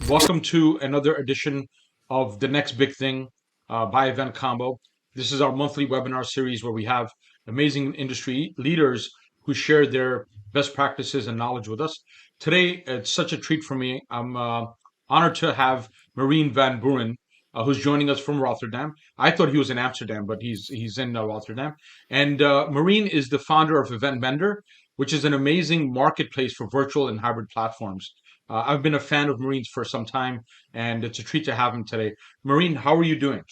Welcome to another edition of The Next Big Thing by Eventcombo. This is our monthly webinar series where we have amazing industry leaders who share their best practices and knowledge with us. Today, it's such a treat for me. I'm honored to have Merijn van Buuren, who's joining us from Rotterdam. I thought he was in Amsterdam, but he's in Rotterdam. And Merijn is the founder of Mender, which is an amazing marketplace for virtual and hybrid platforms. I've been a fan of Merijn's for some time, and it's a treat to have him today. Merijn, how are you doing?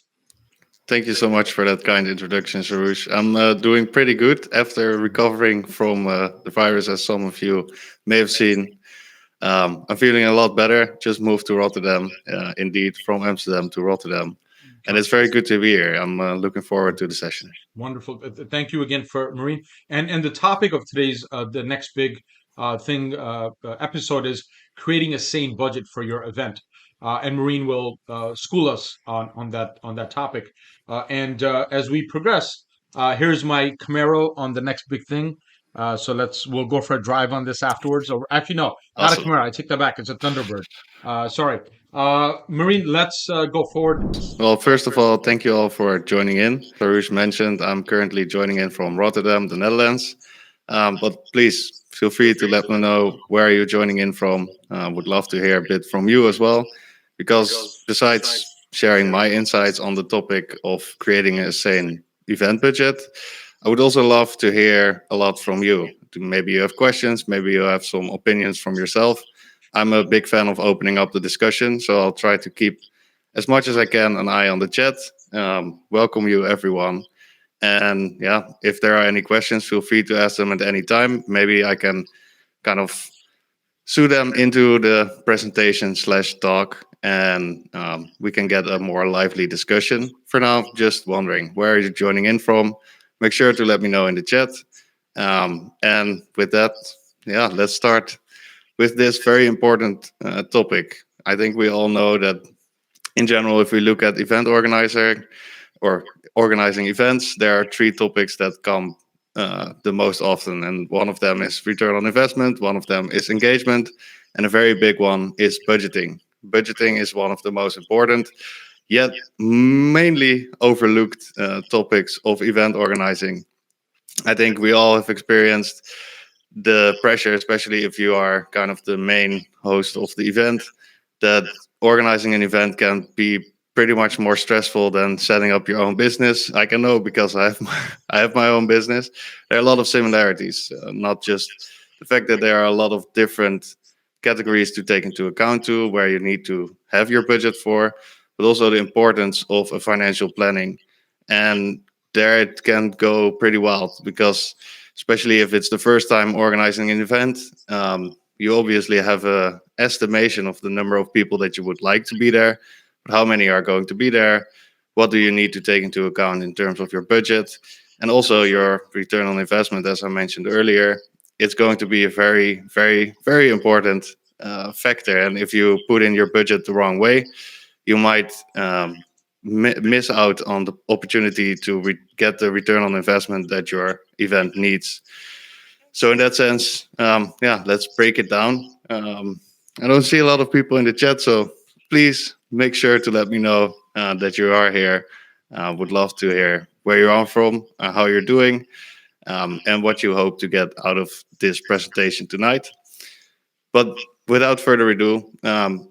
Thank you so much for that kind introduction, Sarush. I'm doing pretty good after recovering from the virus, as some of you may have seen. I'm feeling a lot better. Just moved to Rotterdam, indeed, from Amsterdam to Rotterdam. And it's Gotcha. very good to be here. I'm looking forward to the session. Wonderful. Thank you again for Merijn. And the topic of today's the next big thing episode is creating a sane budget for your event. And Merijn will school us on that topic. And as we progress, here's my Camaro on the next big thing. So we'll go for a drive on this afterwards. Or actually, no, not a Awesome. Camaro. I take that back. It's a Thunderbird. Sorry. Merijn, let's go forward. Well, first of all, thank you all for joining in. Sarush mentioned I'm currently joining in from Rotterdam, the Netherlands. But please feel free to let me know where you're joining in from. Would love to hear a bit from you as well, because besides sharing my insights on the topic of creating a sane event budget, I would also love to hear a lot from you. Maybe you have questions, maybe you have some opinions from yourself. I'm a big fan of opening up the discussion, so I'll try to keep as much as I can an eye on the chat. Welcome you, everyone. And yeah, if there are any questions, feel free to ask them at any time. Maybe I can kind of sew them into the presentation slash talk, and we can get a more lively discussion. For now, just wondering, where are you joining in from? Make sure to let me know in the chat. And with that, yeah, let's start with this very important topic. I think we all know that in general, if we look at event organizer or organizing events, there are three topics that come the most often, and one of them is return on investment, one of them is engagement, and a very big one is budgeting. Budgeting is one of the most important, yet mainly overlooked topics of event organizing. I think we all have experienced the pressure, especially if you are kind of the main host of the event, that organizing an event can be pretty much more stressful than setting up your own business. I can know because I have my own business. There are a lot of similarities, not just the fact that there are a lot of different categories to take into account to where you need to have your budget for, but also the importance of a financial planning. And there it can go pretty wild because especially if it's the first time organizing an event, you obviously have a estimation of the number of people that you would like to be there, but how many are going to be there? What do you need to take into account in terms of your budget and also your return on investment? As I mentioned earlier, it's going to be a very, very, very important factor. And if you put in your budget the wrong way, you might miss out on the opportunity to get the return on investment that your event needs. So in that sense, yeah, let's break it down. I don't see a lot of people in the chat, so please make sure to let me know that you are here. Would love to hear where you are from, how you're doing, and what you hope to get out of this presentation tonight. But without further ado,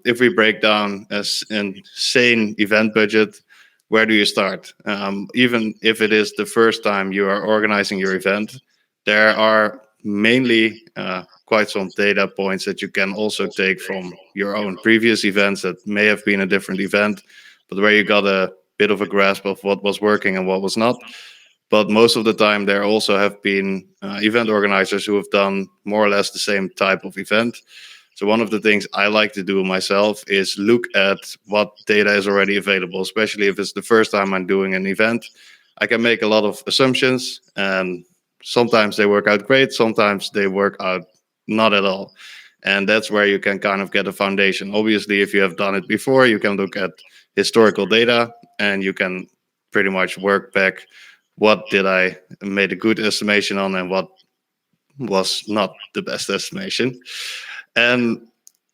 if we break down a sane event budget, where do you start? Even if it is the first time you are organizing your event, there are mainly quite some data points that you can also take from your own previous events that may have been a different event, but where you got a bit of a grasp of what was working and what was not. But most of the time, there also have been event organizers who have done more or less the same type of event. So one of the things I like to do myself is look at what data is already available, especially if it's the first time I'm doing an event. I can make a lot of assumptions, and sometimes they work out great, sometimes they work out not at all. And that's where you can kind of get a foundation. Obviously, if you have done it before, you can look at historical data and you can pretty much work back what did I made a good estimation on and what was not the best estimation. And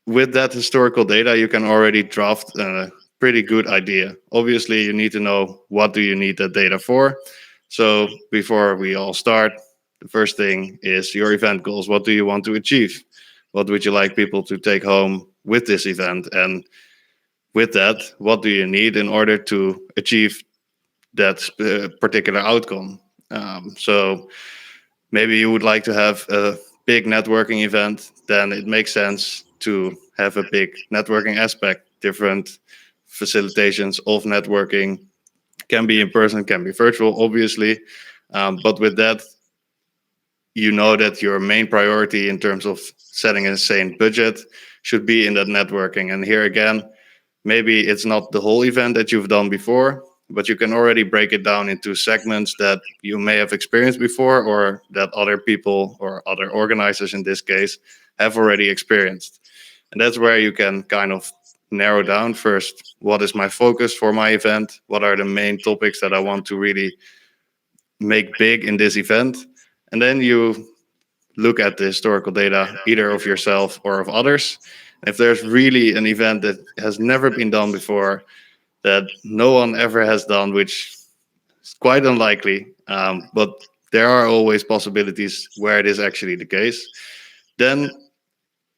with that historical data, you can already draft a pretty good idea. Obviously, you need to know what do you need that data for. So before we all start, the first thing is your event goals. What do you want to achieve? What would you like people to take home with this event? And with that, what do you need in order to achieve that particular outcome? So maybe you would like to have a big networking event, then it makes sense to have a big networking aspect. Different facilitations of networking can be in person, can be virtual, obviously. But with that, you know that your main priority in terms of setting a sane budget should be in that networking. And here again, maybe it's not the whole event that you've done before, but you can already break it down into segments that you may have experienced before or that other people or other organizers in this case have already experienced. And that's where you can kind of narrow down first what is my focus for my event, what are the main topics that I want to really make big in this event. And then you look at the historical data, either of yourself or of others. And if there's really an event that has never been done before, that no one ever has done, which is quite unlikely, but there are always possibilities where it is actually the case, then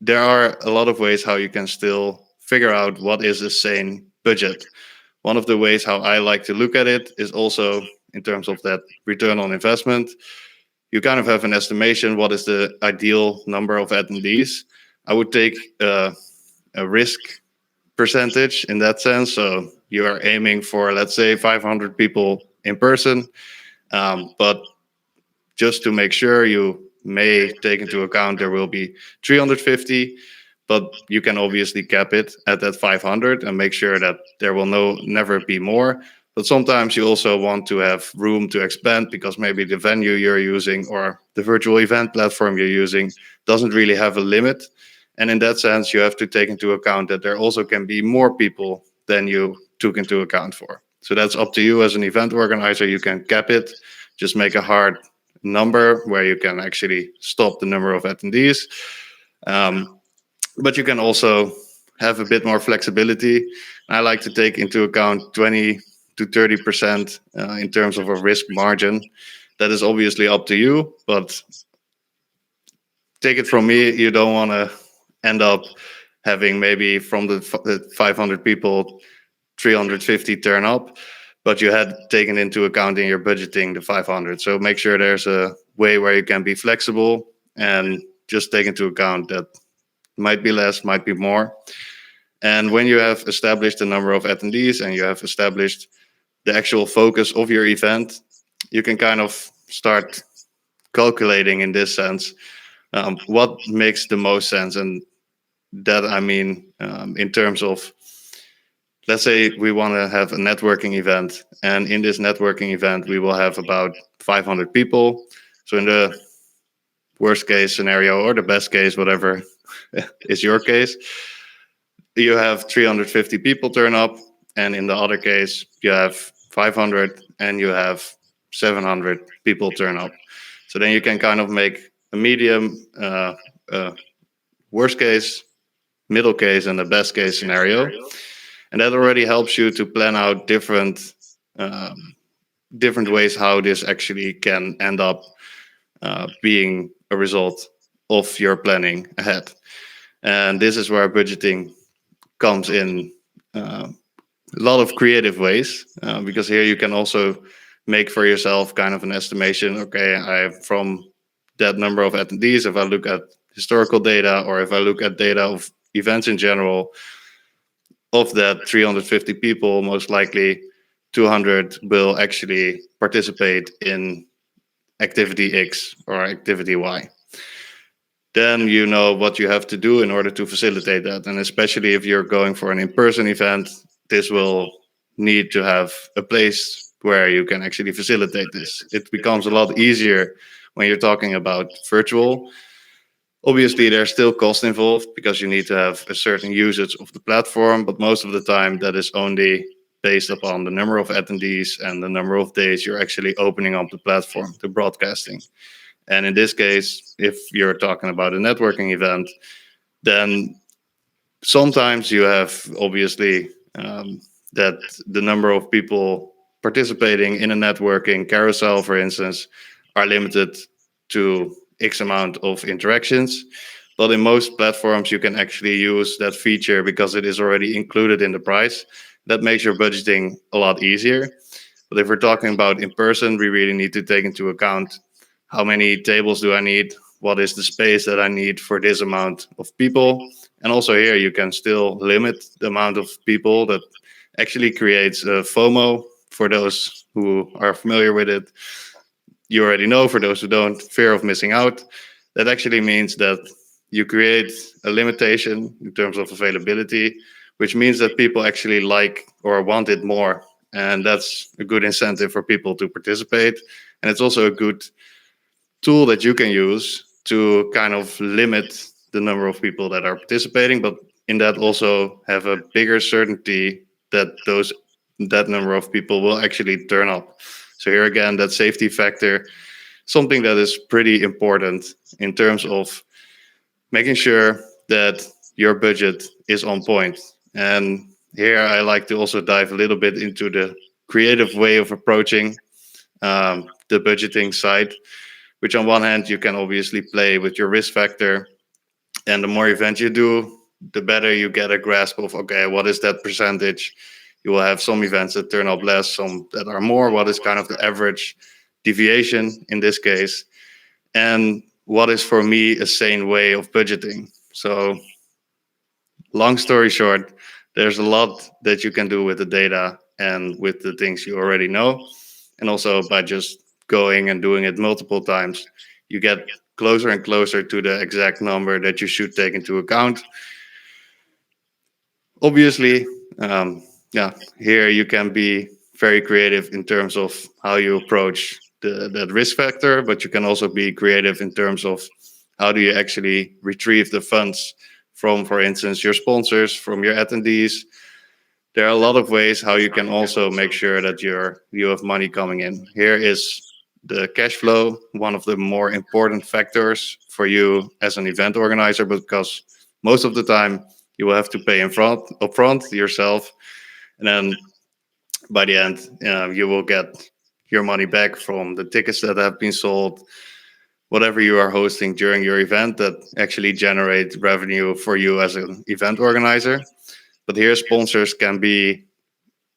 there are a lot of ways how you can still figure out what is a sane budget. One of the ways how I like to look at it is also in terms of that return on investment. You kind of have an estimation what is the ideal number of attendees. I would take a risk percentage in that sense. So you are aiming for, let's say, 500 people in person, but just to make sure, you may take into account there will be 350, but you can obviously cap it at that 500 and make sure that there will never be more. But sometimes you also want to have room to expand because maybe the venue you're using or the virtual event platform you're using doesn't really have a limit. And in that sense, you have to take into account that there also can be more people than you took into account for. So that's up to you as an event organizer. You can cap it, just make a hard number where you can actually stop the number of attendees. Um, but you can also have a bit more flexibility. I like to take into account 20 to 30% in terms of a risk margin. That is obviously up to you, but take it from me, you don't want to end up having maybe from the 500 people, 350 turn up, but you had taken into account in your budgeting the 500. So make sure there's a way where you can be flexible and just take into account that might be less, might be more. And when you have established the number of attendees and you have established the actual focus of your event, you can kind of start calculating in this sense what makes the most sense. And that I mean, in terms of, let's say we want to have a networking event, and in this networking event, we will have about 500 people. So in the worst case scenario or the best case, whatever is your case, you have 350 people turn up, and in the other case, you have 500 and you have 700 people turn up. So then you can kind of make a medium, worst case, middle case, and the best case scenario, and that already helps you to plan out um, different ways how this actually can end up being a result of your planning ahead. And this is where budgeting comes in a lot of creative ways, because here you can also make for yourself kind of an estimation. Okay, I from that number of attendees, if I look at historical data or if I look at data of events in general, of that 350 people, most likely 200 will actually participate in activity X or activity Y. Then you know what you have to do in order to facilitate that. And especially if you're going for an in person event, this will need to have a place where you can actually facilitate this. It becomes a lot easier when you're talking about virtual. Obviously, there's still cost involved because you need to have a certain usage of the platform, but most of the time that is only based upon the number of attendees and the number of days you're actually opening up the platform to broadcasting. And in this case, if you're talking about a networking event, then Sometimes you have obviously that the number of people participating in a networking carousel, for instance, are limited to X amount of interactions. But in most platforms, you can actually use that feature because it is already included in the price. That makes your budgeting a lot easier. But if we're talking about in person, we really need to take into account how many tables do I need? What is the space that I need for this amount of people? And also here, you can still limit the amount of people. That actually creates a FOMO for those who are familiar with it. You already know, for those who don't, fear of missing out. That actually means that you create a limitation in terms of availability, which means that people actually like or want it more. And that's a good incentive for people to participate. And it's also a good tool that you can use to kind of limit the number of people that are participating, but in that also have a bigger certainty that that number of people will actually turn up. So here again, that safety factor, something that is pretty important in terms of making sure that your budget is on point. And here I like to also dive a little bit into the creative way of approaching the budgeting side, which on one hand you can obviously play with your risk factor, and the more events you do, the better you get a grasp of, okay, what is that percentage? You will have some events that turn up less, some that are more. What is kind of the average deviation in this case? And what is for me a sane way of budgeting? So long story short, there's a lot that you can do with the data and with the things you already know. And also by just going and doing it multiple times, you get closer and closer to the exact number that you should take into account. Obviously, yeah, here you can be very creative in terms of how you approach that risk factor, but you can also be creative in terms of how do you actually retrieve the funds from, for instance, your sponsors, from your attendees. There are a lot of ways how you can also make sure that you have money coming in. Here is the cash flow, one of the more important factors for you as an event organizer, because most of the time you will have to pay in front upfront yourself, and then by the end, you will get your money back from the tickets that have been sold, whatever you are hosting during your event that actually generate revenue for you as an event organizer. But here, sponsors can be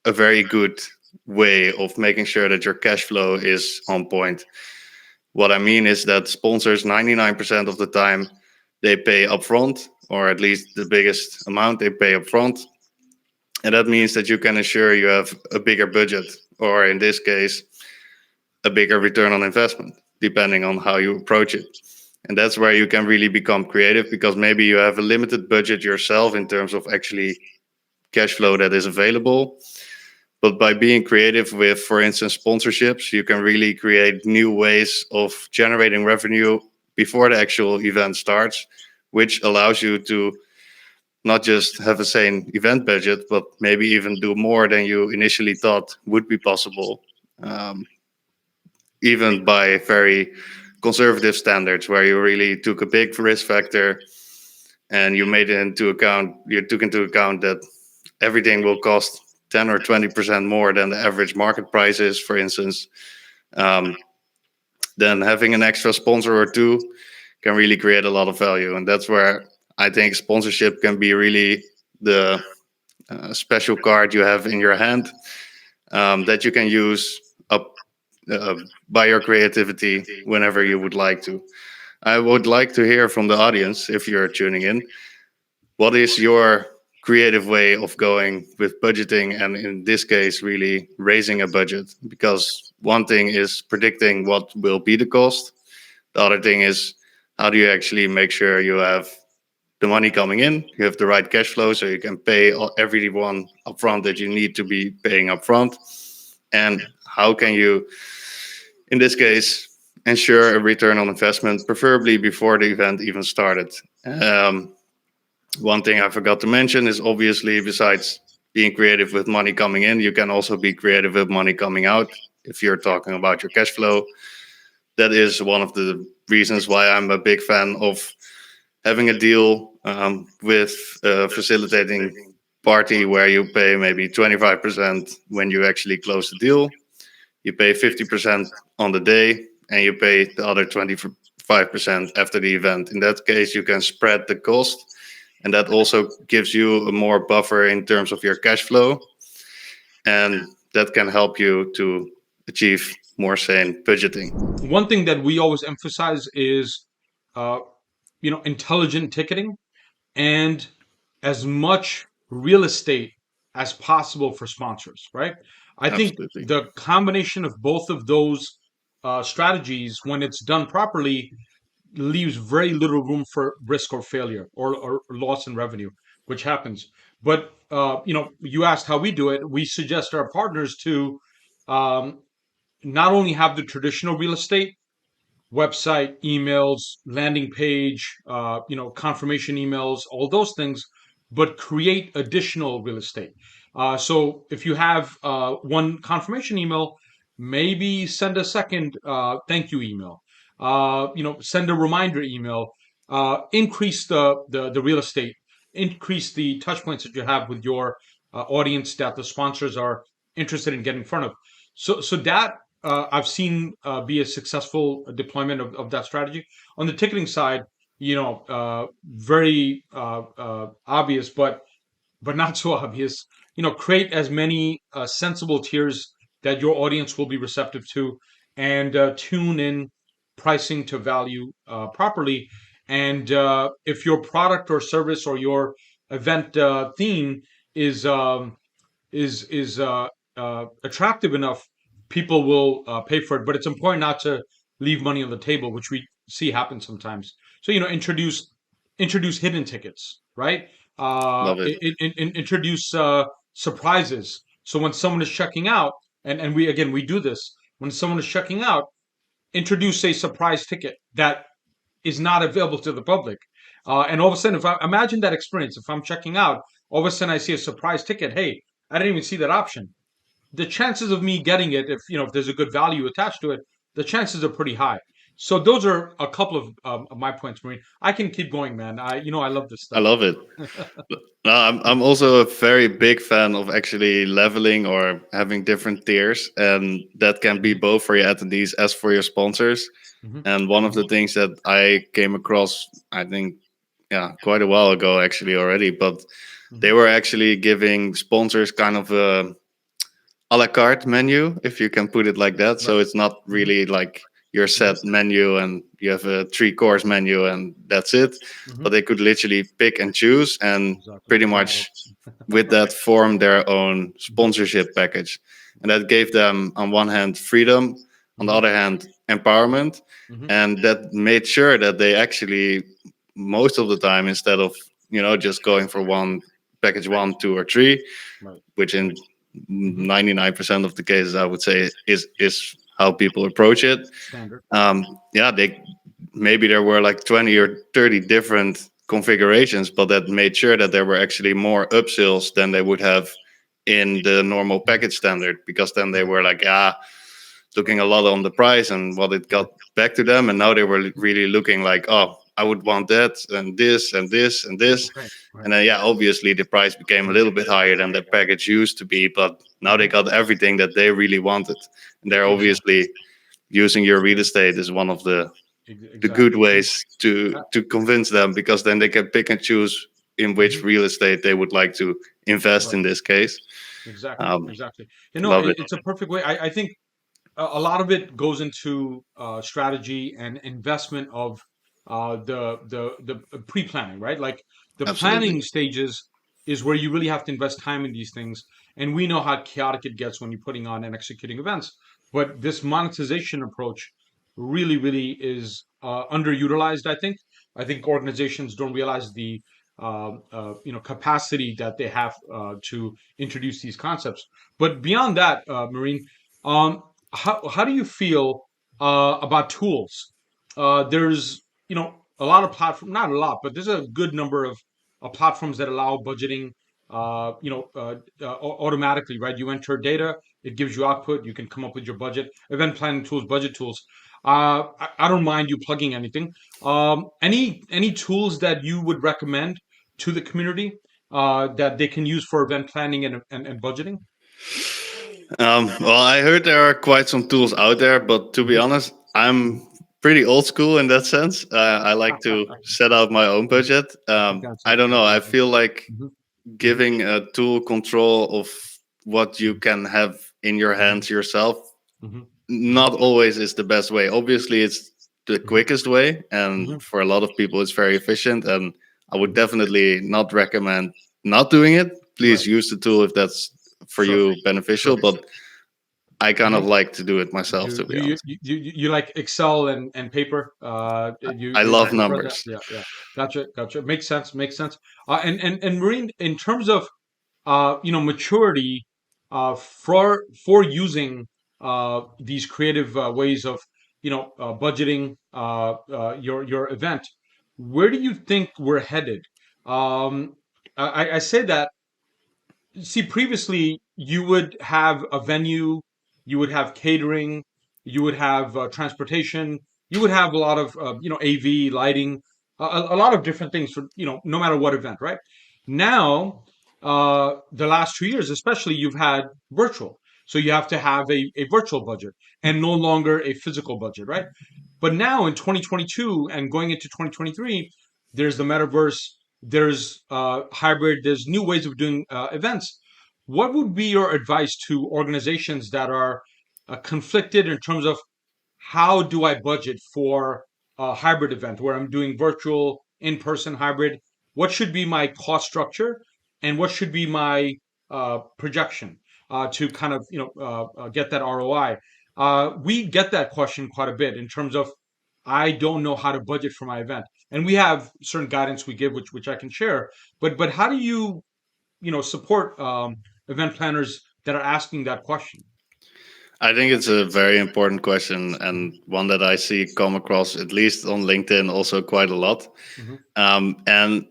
a very good way of making sure that your cash flow is on point. What I mean is that sponsors, 99% of the time, they pay upfront, or at least the biggest amount they pay upfront. And that means that you can ensure you have a bigger budget, or in this case, a bigger return on investment, depending on how you approach it. And that's where you can really become creative, because maybe you have a limited budget yourself in terms of actually cash flow that is available. But by being creative with, for instance, sponsorships, you can really create new ways of generating revenue before the actual event starts, which allows you to not just have a sane event budget, but maybe even do more than you initially thought would be possible, um, even by very conservative standards, where you really took a big risk factor and you made it into account. You took into account that everything will cost 10 or 20% more than the average market price is, for instance. Um, then having an extra sponsor or two can really create a lot of value, and that's where I think sponsorship can be really the special card you have in your hand, that you can use up uh, by your creativity whenever you would like to. I would like to hear from the audience, if you're tuning in, what is your creative way of going with budgeting, and in this case, really raising a budget? Because one thing is predicting what will be the cost. The other thing is, how do you actually make sure you have the money coming in, you have the right cash flow, so you can pay everyone upfront that you need to be paying upfront? And how can you, in this case, ensure a return on investment, preferably before the event even started? Um, One thing I forgot to mention is, obviously, besides being creative with money coming in, you can also be creative with money coming out. If you're talking about your cash flow, that is one of the reasons why I'm a big fan of having a deal with a facilitating party where you pay maybe 25% when you actually close the deal. You pay 50% on the day, and you pay the other 25% after the event. In that case, you can spread the cost, and that also gives you a more buffer in terms of your cash flow, and that can help you to achieve more sane budgeting. One thing that we always emphasize is, uh, intelligent ticketing and as much real estate as possible for sponsors, right? I think Absolutely. the combination of both of those strategies, when it's done properly, leaves very little room for risk or failure or loss in revenue, which happens. But you asked how we do it. We suggest our partners to um, not only have the traditional real estate, website, emails, landing page, confirmation emails, all those things, but create additional real estate. So if you have one confirmation email, maybe send a second thank you email. Send a reminder email. Increase the real estate. Increase the touch points that you have with your audience that the sponsors are interested in getting in front of. So that I've seen be a successful deployment of that strategy. On the ticketing side, very obvious, but not so obvious. Create as many sensible tiers that your audience will be receptive to, and tune in pricing to value properly. And if your product or service or your event theme is attractive enough, people will pay for it. But it's important not to leave money on the table, which we see happen sometimes. So introduce hidden tickets, right? Love it. Introduce surprises. So when someone is checking out, and we do this when someone is checking out, introduce a surprise ticket that is not available to the public. And all of a sudden, if I imagine that experience, if I'm checking out, all of a sudden I see a surprise ticket. Hey, I didn't even see that option. The chances of me getting it, if there's a good value attached to it, the chances are pretty high. So those are a couple of my points, Marine. I can keep going, man. I love this I stuff. love it. No, I'm also a very big fan of actually leveling or having different tiers, and that can be Mhm, both for your attendees as for your sponsors. mhm, And one of the things that I came across, I think, yeah, quite a while ago actually already, but they mhm. were actually giving sponsors kind of a la carte menu, if you can put it like that. Right. So it's not Mhm, really like your mhm, set menu and you have a three-course menu and that's it. mhm. But they could literally pick and choose and Exactly. pretty Model. much with that form their own sponsorship package. And that gave them, on one hand, freedom, on the Mhm, other hand, empowerment. mhm. And that made sure that they actually, most of the time, instead of just going for one package one, two, or three, Right. which in Mhm. 99% of the cases I would say is how people approach it. Standard. Yeah, they maybe there were like 20 or 30 different configurations, but that made sure that there were actually more upsells than they would have in the normal Mhm. package standard, because then they Right. were like, looking a lot on the price and what it got Right. back to them, and now they were really looking like, oh, I would want that and this and this and this. Right. And Right. then, yeah, obviously the price became a little bit higher than the package used to be, but now they Mhm. got everything that they really wanted. And they're Exactly. obviously using your real estate is one of the good Exactly. ways Uh, to convince them, because then they can pick and choose in which mhm. real estate they would like to invest Right. in this case. Exactly. Um, Exactly. love it. It's a perfect way. I think a lot of it goes into strategy and investment of the pre-planning, right? Like the Absolutely. planning stages is where you really have to invest time in these things, and we know how chaotic it gets when you're putting on and executing events. But this monetization approach really is underutilized. I think organizations don't realize the capacity that they have to introduce these concepts. But beyond that, Marine, um, how do you feel about tools? There's a lot of platform, not a lot, but there's a good number of platforms that allow budgeting. Automatically, right? You enter data, it gives you output. You can come up with your budget. Event planning tools, budget tools. I don't mind you plugging anything. Any tools that you would recommend to the community that they can use for event planning and budgeting? Well, I heard there are quite some tools out there, but to be Mhm. honest, I'm pretty old school in that sense. I like to set out my own budget. Gotcha. I don't know. I Gotcha. feel like Mhm, mhm, giving a tool control of what you mhm, can have in your mhm, hands yourself mhm, mhm, not always is the best way. Obviously, it's the mhm, quickest way, and mhm. for a lot of people, it's very efficient. And I would Mhm. definitely not recommend not doing it. Please Right. use the tool if that's for Sure. you beneficial. Sure. But I kind of Mhm. like to do it myself, You to be you honest. you like Excel and paper? I You love prefer that? numbers. Yeah, yeah. Gotcha, gotcha. Makes sense. Makes sense. And Marine, in terms of maturity for using these creative ways of budgeting your event, where do you think we're headed? Um, I say that, see, previously you would have a venue, you would have catering, you would have transportation, you would have a lot of AV lighting, a lot of different things for no matter what event, right? Now, the last 2 years, especially, you've had virtual, so you have to have a virtual budget and no longer a physical budget, right? But now in 2022 and going into 2023, there's the metaverse, there's hybrid, there's new ways of doing events. What would be your advice to organizations that are conflicted in terms of how do I budget for a hybrid event where I'm doing virtual, in person, hybrid? What should be my cost structure, and what should be my projection to kind of get that ROI? We get that question quite a bit in terms of I don't know how to budget for my event, and we have certain guidance we give, which I can share. But how do you support event planners that are asking that question? I think it's a very important question and one that I see come across, at least on LinkedIn, also quite a lot. Hmm. And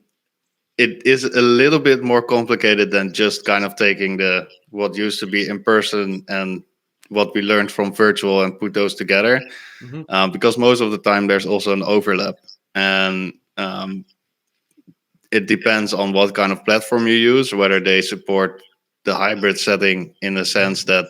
it is a little bit more complicated than just kind of taking the what used to be in person and what we learned from virtual and put those together, Hmm. because most of the time there's also an overlap, and it depends on what kind of platform you use, whether they support the hybrid setting in the sense that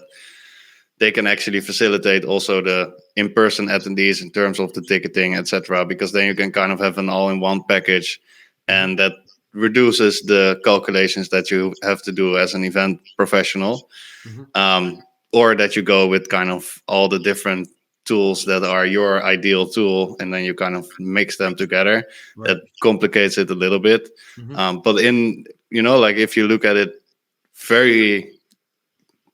they can actually facilitate also the in-person attendees in terms of the ticketing, etc. Because then you can kind of have an all-in-one package, Hmm. and that reduces the calculations that you have to do as an event professional, Hmm. um, or that you go with kind of all the different tools that are your ideal tool, and then you kind of mix them together. Right. That complicates it a little bit, Hmm. but in like if you look at it very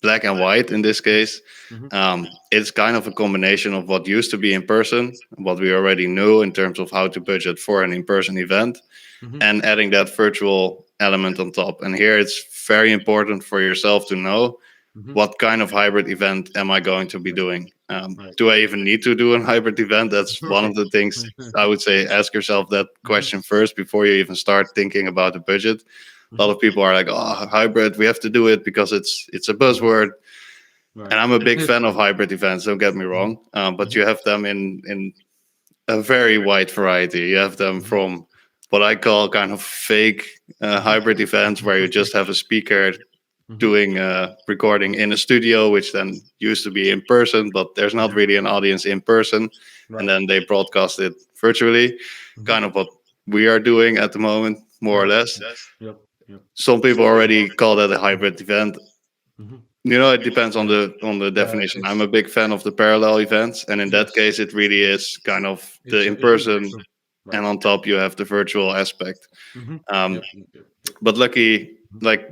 black and white in this case, Hmm. it's kind of a combination of what used to be in person, what we already knew in terms of how to budget for an in-person event, Hmm. and adding that virtual element on top. And here it's very important for yourself to know Hmm. what kind of hybrid event am I going to be Right. doing. Right. Do I even need to do a hybrid event? That's one of Right. the things I would say. Ask yourself that Hmm. question first before you even start thinking about the budget. A lot Hmm. of people are like, "Oh, hybrid, we have to do it because it's a buzzword." Right. And I'm a big fan of hybrid events. Don't get me Hmm. wrong, but Hmm. you have them in a very wide variety. You have them Hmm. from what I call kind of fake hybrid events, where you just have a speaker Hmm. doing recording in a studio, which then used to be in person, but there's not Hmm. really an audience in person, and Right. then they broadcast it virtually. Hmm. Kind of what we are doing at the moment, more or Yep. less. Yep. Yep. Some people already call that a hybrid event. Hmm. It depends on Right. the Right. definition. I'm a big fan of the parallel events, and in Yes. that case, it really Yes. is kind of the It's in it's person, true. Right. and on top you have the virtual aspect. Hmm. Um, Yep. Yep. Yep. Yep. but lucky, like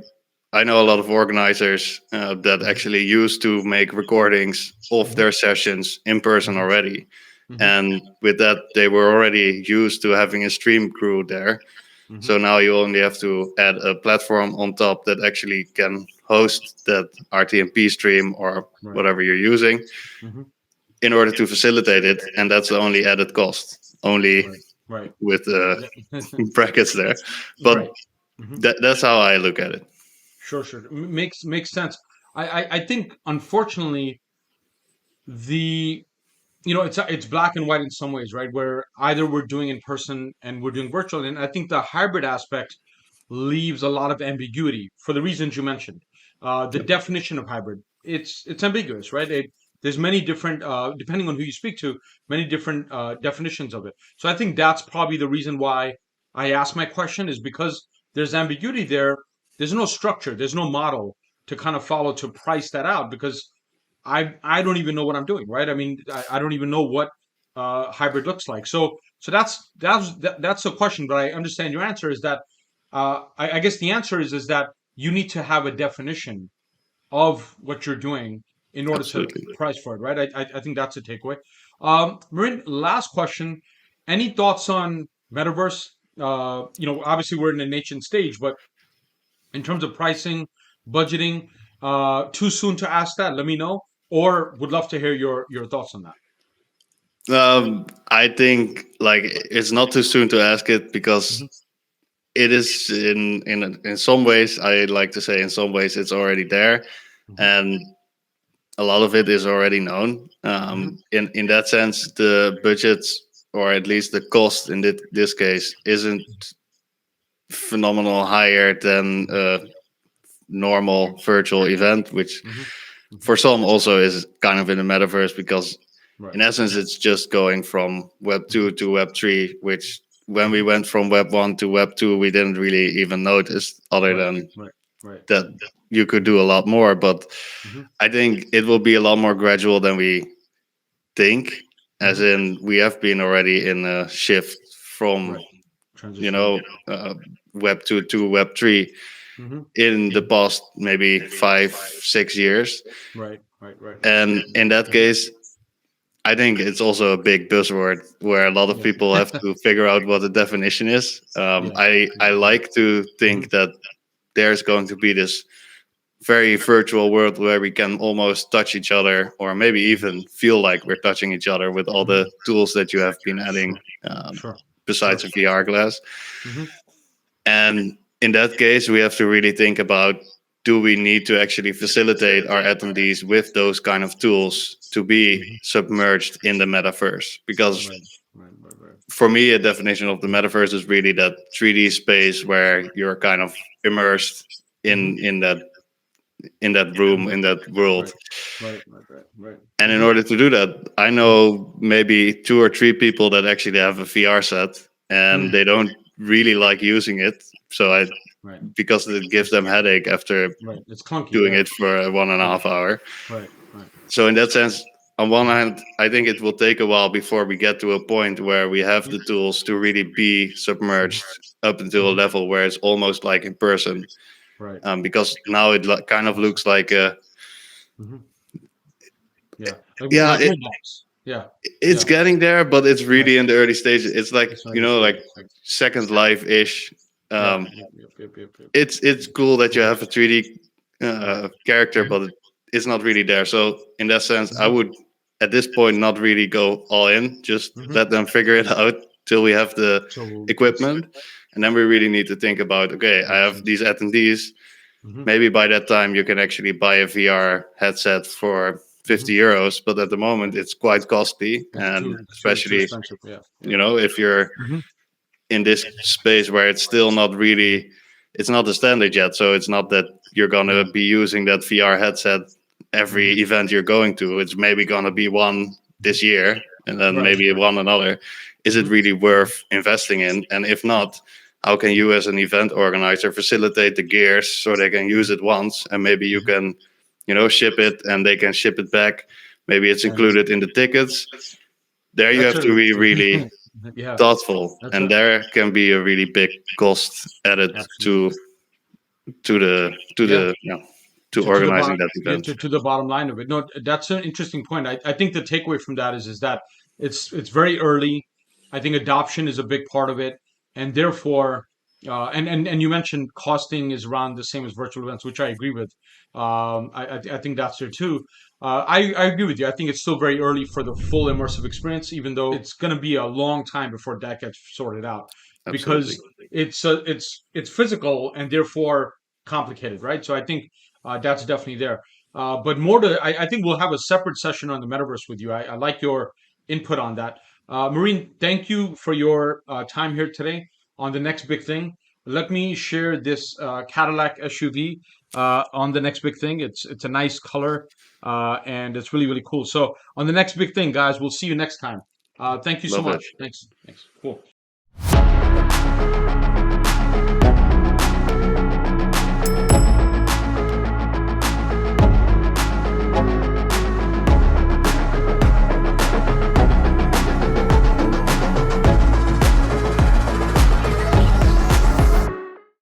I know a lot of organizers that Hmm. actually used to make recordings of Hmm. their sessions in person Hmm. already, Hmm. and with that they were already used to having a stream crew there. Hmm. So now you only have to add a platform on top that actually can host that RTMP stream or Right. whatever you're using Hmm. in order to facilitate it. And that's the only added cost, only Right. Right. with Yeah. brackets there. But Right. Hmm. that's how I look at it. Sure. Sure. Makes sense. I think unfortunately the it's black and white in some ways, right? Where either we're doing in person and we're doing virtual, and I think the hybrid aspect leaves a lot of ambiguity for the reasons you mentioned. The Yep. definition of hybrid, it's ambiguous, right? There's many different, depending on who you speak to, many different definitions of it. So I think that's probably the reason why I asked my question, is because there's ambiguity there. There's no structure, there's no model to kind of follow to price that out, because I don't even know what I'm doing, right? I mean, I don't even know what hybrid looks like. So that's the question. But I understand your answer is that I guess the answer is that you need to have a definition of what you're doing in order to Absolutely. price for it, right? I think that's a takeaway. Marin, last question. Any thoughts on metaverse? Obviously we're in a nascent stage, but in terms of pricing, budgeting, too soon to ask that? Let me know, or would love to hear your thoughts on that. I think like it's not too soon to ask it because Hmm. it is in some ways. I like to say in some ways it's already there, Hmm. and a lot of it is already known. Hmm. In that sense, the budgets or at least the cost in this case isn't phenomenal higher than a normal virtual event, which Hmm. Hmm. for some also is kind of in the metaverse because Right. in essence it's just going from web Hmm. 2 to web 3, which when we Hmm. went from web 1 to web 2 we didn't really even notice other Right. than Right. Right. that you could do a lot more. But Hmm. I think it will be a lot more gradual than we think, as Hmm. in we have been already in a shift from Right. you Transition. know uh, web 2 to web 3 Hmm. in the past maybe 5 6 years. Right. Right. Right. And in that case, I think it's also a big buzzword where a lot of Yeah. people have to figure out what the definition is. Yeah. I Yeah. Yeah. like to Hmm. think that there's going to be this very virtual world where we can almost touch each other, or maybe even feel like we're touching each other with all Hmm. the tools that you have been adding, Sure. Sure. besides Sure. a VR glass. Hmm. And in that case, we have to really think about, do we need to actually facilitate our attendees with those kind of tools to be Hmm. submerged in the metaverse? Because Right. Right. Right. Right. for me, a definition of the metaverse is really that 3D space where you're kind of immersed Hmm. in that room, in that Right. world. Right. Right. Right. Right. And in Hmm. order to do that, I know maybe two or three people that actually have a VR set and Hmm. they don't really like using it. So I Right. because it gives them headache after Right. It's clunky. doing Yeah. it for one and a Yeah. half hour. Right. Right. So in that sense, on one Hmm. hand, I think it will take a while before we get to a point where we have Hmm. the tools to really be Hmm. submerged up until a Hmm. level where it's almost like in person. Right. Because now it kind of looks like a Hmm. Yeah. yeah, Like Roblox. Yeah. it's Yeah. getting there, but it's Right. really in the early stages. It's like It's early like stages. Right. Second Life ish. Yeah. Um, Yep. Yep. Yep. Yep. Yep. it's cool that you Mhm. have a 3D Right. character, Hmm. but it's not really there. So in that sense, I Hmm. would at this point not really go all in. Just Hmm. let them figure it out till we have the So it's equipment, and then we really need to think about, okay, I makes have sense. these attendees. Hmm. Maybe by that time you can actually buy a VR headset for Hmm. 50 euros, but at the moment Right. it's quite costly, and Too especially expensive. Yeah. Yeah. if you're Hmm. in this space where it's still not really, it's not the standard yet, so it's not that you're gonna Yeah. be using that VR headset every Hmm. event you're going to. It's maybe gonna be one this year and then Right. maybe one another. Is it Hmm. really worth investing in? And if not, how can you as an event organizer facilitate the gears so they can use it once, and maybe you Hmm. can ship it and they can ship it back? Maybe it's And included in the tickets. There you that's have a to be really yeah. thoughtful, That's and a there can be a really big cost added absolutely. to Yeah. the to To the organizing bottom, that yeah, event. to the bottom line of it. No, that's an interesting point. I think the takeaway from that is that it's very early. I think adoption is a big part of it, and therefore, and you mentioned costing is around the same as virtual events, which I agree with. I think that's there too. I agree with you. I think it's still very early for the full immersive experience, even though it's going to be a long time before that gets sorted out, Absolutely. because it's physical and therefore complicated, right? So I think that's definitely there. But more to, I think we'll have a separate session on the metaverse with you. I like your input on that. Marine, thank you for your time here today on the next big thing. Let me share this Cadillac SUV on the next big thing. It's a nice color and it's really really cool. So on the next big thing, guys, we'll see you next time. Thank you so Love it. much. Thanks. Thanks. Cool.